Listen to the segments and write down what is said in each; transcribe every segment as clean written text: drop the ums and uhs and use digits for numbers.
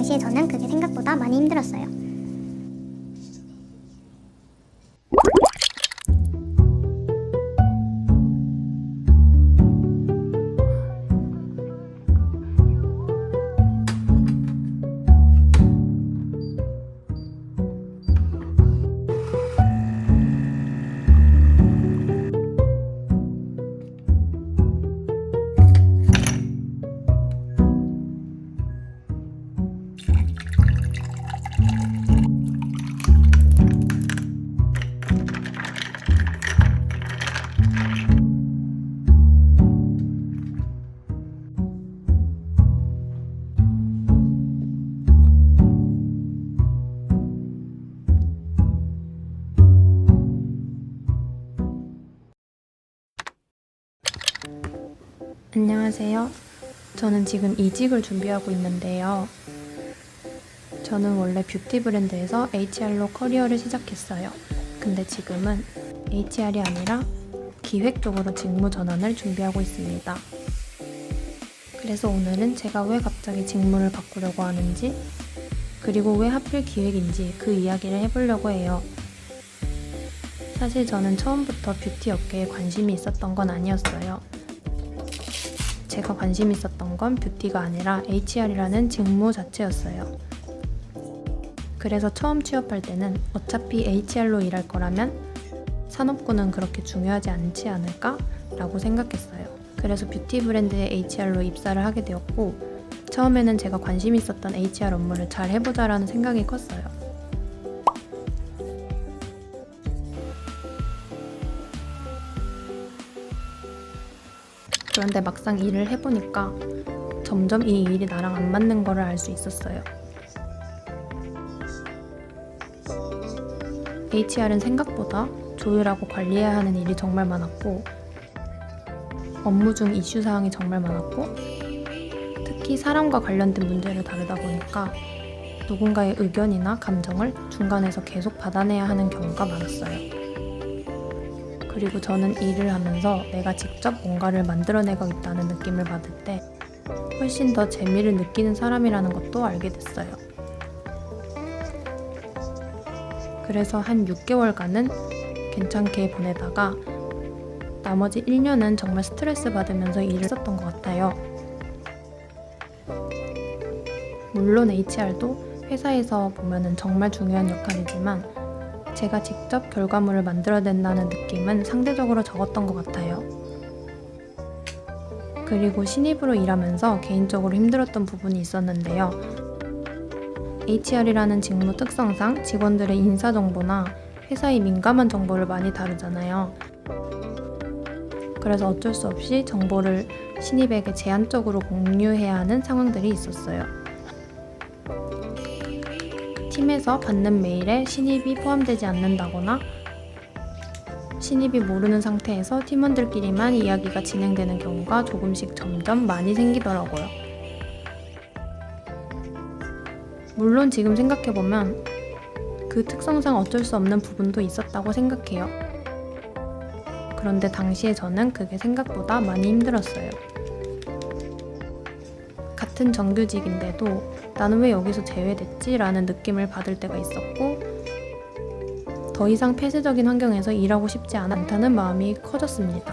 당시에 저는 그게 생각보다 많이 힘들었어요. 안녕하세요. 저는 지금 이직을 준비하고 있는데요. 저는 원래 뷰티 브랜드에서 HR로 커리어를 시작했어요. 근데 지금은 HR이 아니라 기획 쪽으로 직무 전환을 준비하고 있습니다. 그래서 오늘은 제가 왜 갑자기 직무를 바꾸려고 하는지, 그리고 왜 하필 기획인지 그 이야기를 해보려고 해요. 사실 저는 처음부터 뷰티 업계에 관심이 있었던 건 아니었어요. 제가 관심 있었던 건 뷰티가 아니라 HR이라는 직무 자체였어요. 그래서 처음 취업할 때는 어차피 HR로 일할 거라면 산업군은 그렇게 중요하지 않지 않을까? 라고 생각했어요. 그래서 뷰티 브랜드의 HR로 입사를 하게 되었고, 처음에는 제가 관심 있었던 HR 업무를 잘 해보자라는 생각이 컸어요. 그런데 막상 일을 해보니까 점점 이 일이 나랑 안 맞는 거를 알 수 있었어요. HR은 생각보다 조율하고 관리해야 하는 일이 정말 많았고, 업무 중 이슈 사항이 정말 많았고, 특히 사람과 관련된 문제를 다루다 보니까 누군가의 의견이나 감정을 중간에서 계속 받아내야 하는 경우가 많았어요. 그리고 저는 일을 하면서 내가 직접 뭔가를 만들어내고 있다는 느낌을 받을 때 훨씬 더 재미를 느끼는 사람이라는 것도 알게 됐어요. 그래서 한 6개월간은 괜찮게 보내다가 나머지 1년은 정말 스트레스 받으면서 일을 했었던 것 같아요. 물론 HR도 회사에서 보면은 정말 중요한 역할이지만 제가 직접 결과물을 만들어낸다는 느낌은 상대적으로 적었던 것 같아요. 그리고 신입으로 일하면서 개인적으로 힘들었던 부분이 있었는데요. HR이라는 직무 특성상 직원들의 인사정보나 회사의 민감한 정보를 많이 다루잖아요. 그래서 어쩔 수 없이 정보를 신입에게 제한적으로 공유해야 하는 상황들이 있었어요. 팀에서 받는 메일에 신입이 포함되지 않는다거나 신입이 모르는 상태에서 팀원들끼리만 이야기가 진행되는 경우가 조금씩 점점 많이 생기더라고요. 물론 지금 생각해보면 그 특성상 어쩔 수 없는 부분도 있었다고 생각해요. 그런데 당시에 저는 그게 생각보다 많이 힘들었어요. 같은 정규직인데도 나는 왜 여기서 제외됐지? 라는 느낌을 받을 때가 있었고, 더 이상 폐쇄적인 환경에서 일하고 싶지 않다는 마음이 커졌습니다.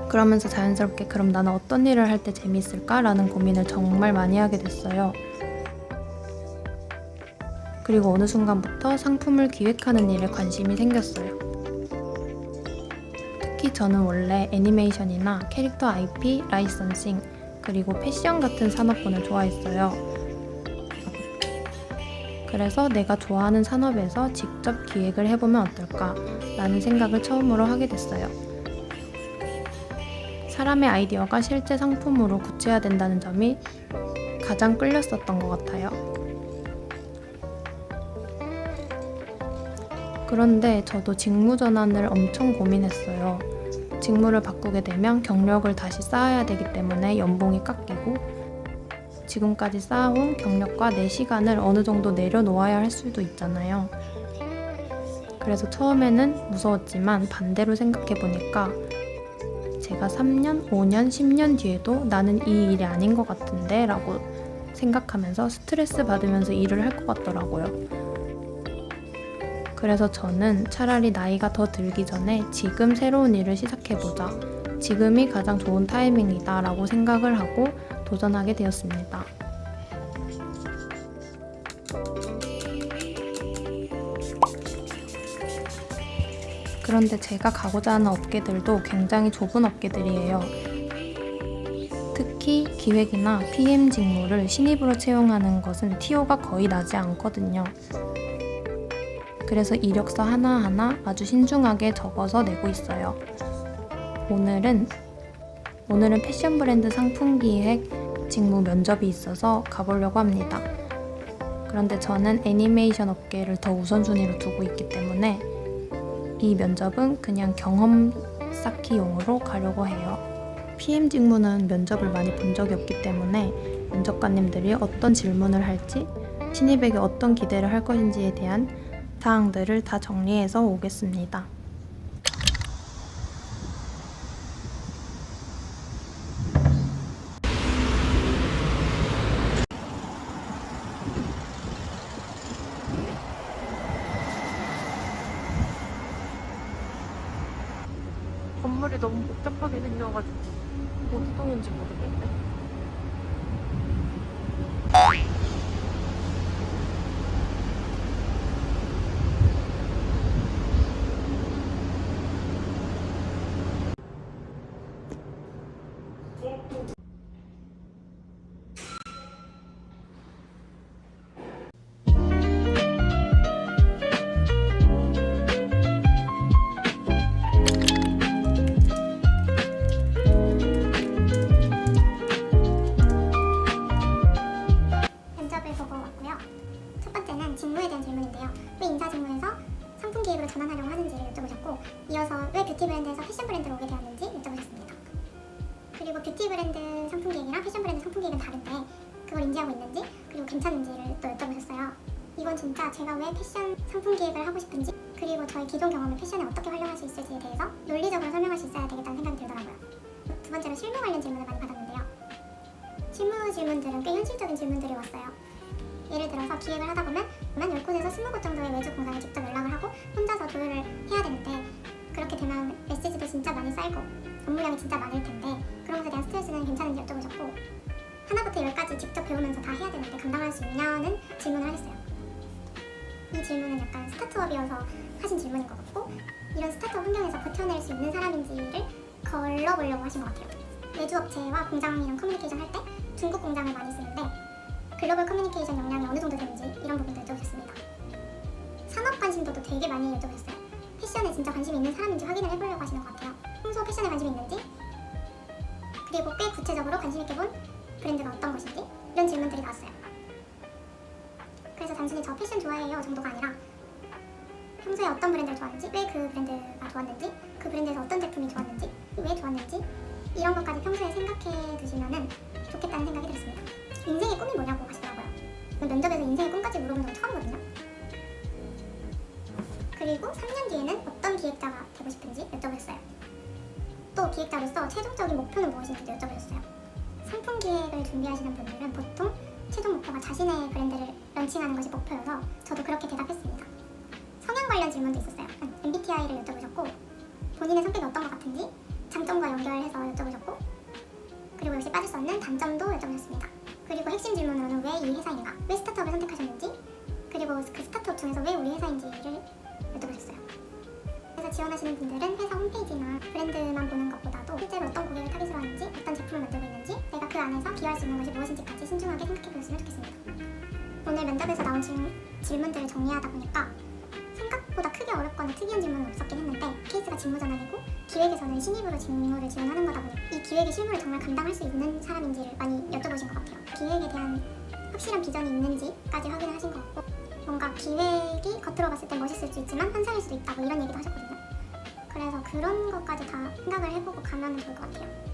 그러면서 자연스럽게 그럼 나는 어떤 일을 할 때 재미있을까? 라는 고민을 정말 많이 하게 됐어요. 그리고 어느 순간부터 상품을 기획하는 일에 관심이 생겼어요. 특히 저는 원래 애니메이션이나 캐릭터 IP, 라이선싱, 그리고 패션 같은 산업군을 좋아했어요. 그래서 내가 좋아하는 산업에서 직접 기획을 해보면 어떨까? 라는 생각을 처음으로 하게 됐어요. 사람의 아이디어가 실제 상품으로 구체화된다는 점이 가장 끌렸었던 것 같아요. 그런데 저도 직무 전환을 엄청 고민했어요. 직무를 바꾸게 되면 경력을 다시 쌓아야 되기 때문에 연봉이 깎이고, 지금까지 쌓아온 경력과 내 시간을 어느 정도 내려놓아야 할 수도 있잖아요. 그래서 처음에는 무서웠지만 반대로 생각해보니까 제가 3년, 5년, 10년 뒤에도 나는 이 일이 아닌 것 같은데 라고 생각하면서 스트레스 받으면서 일을 할 것 같더라고요. 그래서 저는 차라리 나이가 더 들기 전에 지금 새로운 일을 시작해보자. 지금이 가장 좋은 타이밍이다 라고 생각을 하고 도전하게 되었습니다. 그런데 제가 가고자 하는 업계들도 굉장히 좁은 업계들이에요. 특히 기획이나 PM 직무를 신입으로 채용하는 것은 티오가 거의 나지 않거든요. 그래서 이력서 하나하나 아주 신중하게 적어서 내고 있어요. 오늘은 패션 브랜드 상품 기획 직무 면접이 있어서 가보려고 합니다. 그런데 저는 애니메이션 업계를 더 우선순위로 두고 있기 때문에 이 면접은 그냥 경험 쌓기용으로 가려고 해요. PM 직무는 면접을 많이 본 적이 없기 때문에 면접관님들이 어떤 질문을 할지, 신입에게 어떤 기대를 할 것인지에 대한 사항들을 다 정리해서 오겠습니다. 건물이 너무 복잡하게 생겨가지고 어디 동인지 모르겠네. 면접을 보고 왔고요. 첫 번째는 직무에 대한 질문인데요. 왜 인사 직무에서 상품 기획으로 전환하려고 하는지를 여쭤보셨고, 이어서 왜 뷰티 브랜드에서 패션 브랜드로 오게 되었는지 여쭤보셨습니다. 그리고 뷰티 브랜드 상품 기획이랑 패션 브랜드 상품 기획은 다른데 그걸 인지하고 있는지, 그리고 괜찮은지를 또 여쭤보셨어요. 이건 진짜 제가 왜 패션 상품 기획을 하고 싶은지, 그리고 저의 기존 경험을 패션에 어떻게 활용할 수 있을지에 대해서 논리적으로 설명할 수 있어야 되겠다는 생각이 들더라고요. 두 번째로 실무 관련 질문을 많이 받았는데요. 실무 질문들은 꽤 현실적인 질문들이 왔어요. 예를 들어서 기획을 하다 보면 10곳에서 20곳 정도의 외주 공장에 직접 연락을 하고 혼자서 조율을 해야 되는데, 그렇게 되면 메시지도 진짜 많이 쌓이고 업무량이 진짜 많을 텐데 그런 것에 대한 스트레스는 괜찮은지 여쭤보셨고, 하나부터 10까지 직접 배우면서 다 해야 되는데 감당할 수 있냐는 질문을 하셨어요. 이 질문은 약간 스타트업이어서 하신 질문인 것 같고, 이런 스타트업 환경에서 버텨낼 수 있는 사람인지를 걸러보려고 하신 것 같아요. 외주업체와 공장이랑 커뮤니케이션 할 때 중국 공장을 많이 쓰는데 글로벌 커뮤니케이션 역량이 어느 정도 되는지 이런 부분도 여쭤보셨습니다. 산업 관심도도 되게 많이 여쭤보셨어요. 패션에 진짜 관심이 있는 사람인지 확인을 해보려고 하시는 것 같아요. 평소 패션에 관심이 있는지, 그리고 꽤 구체적으로 관심 있게 본 브랜드가 어떤 것인지, 이런 질문들이 나왔어요. 그래서 단순히 저 패션 좋아해요 정도가 아니라 평소에 어떤 브랜드를 좋아하는지, 왜 그 브랜드가 좋았는지, 그 브랜드에서 어떤 제품이 좋았는지, 왜 좋았는지, 이런 것까지 평소에 생각해 두시면 좋겠다는 생각이 들었습니다. 인생의 꿈이 뭐냐고 하시더라고요. 면접에서 인생의 꿈까지 물어보는 건 처음이거든요. 그리고 3년 뒤에는 어떤 기획자가 되고 싶은지 여쭤보셨어요. 또 기획자로서 최종적인 목표는 무엇인지도 여쭤보셨어요. 상품 기획을 준비하시는 분들은 보통 최종 목표가 자신의 브랜드를 런칭하는 것이 목표여서 저도 그렇게 대답했습니다. 성향 관련 질문도 있었어요. MBTI를 여쭤보셨고, 본인의 성격이 어떤 것 같은지 장점과 연결해서 여쭤보셨고, 그리고 역시 빠질 수 없는 단점도 여쭤보셨습니다. 그리고 핵심 질문으로는 왜 이 회사인가, 왜 스타트업을 선택하셨는지, 그리고 그 스타트업 중에서 왜 우리 회사인지를 여쭤보셨어요. 그래서 지원하시는 분들은 회사 홈페이지나 브랜드만 보는 것보다도 실제로 어떤 고객을 타깃으로 하는지, 어떤 제품을 만들고 있는지, 내가 그 안에서 기여할 수 있는 것이 무엇인지까지 신중하게 생각해 보셨으면 좋겠습니다. 오늘 면접에서 나온 질문들을 정리하다 보니까 생각보다 크게 어렵거나 특이한 질문은 없었긴 했는데, 케이스가 직무 전환이고 기획에서는 신입으로 직무를 지원하는 거다 보니 이 기획의 실무를 정말 감당할 수 있는 사람인지를 많이 여쭤보신 것 같아요. 기획에 대한 확실한 비전이 있는지까지 확인을 하신 것 같고, 뭔가 기획이 겉으로 봤을 땐 멋있을 수 있지만 환상일 수도 있다, 뭐 이런 얘기도 하셨거든요. 그래서 그런 것까지 다 생각을 해보고 가면 좋을 것 같아요.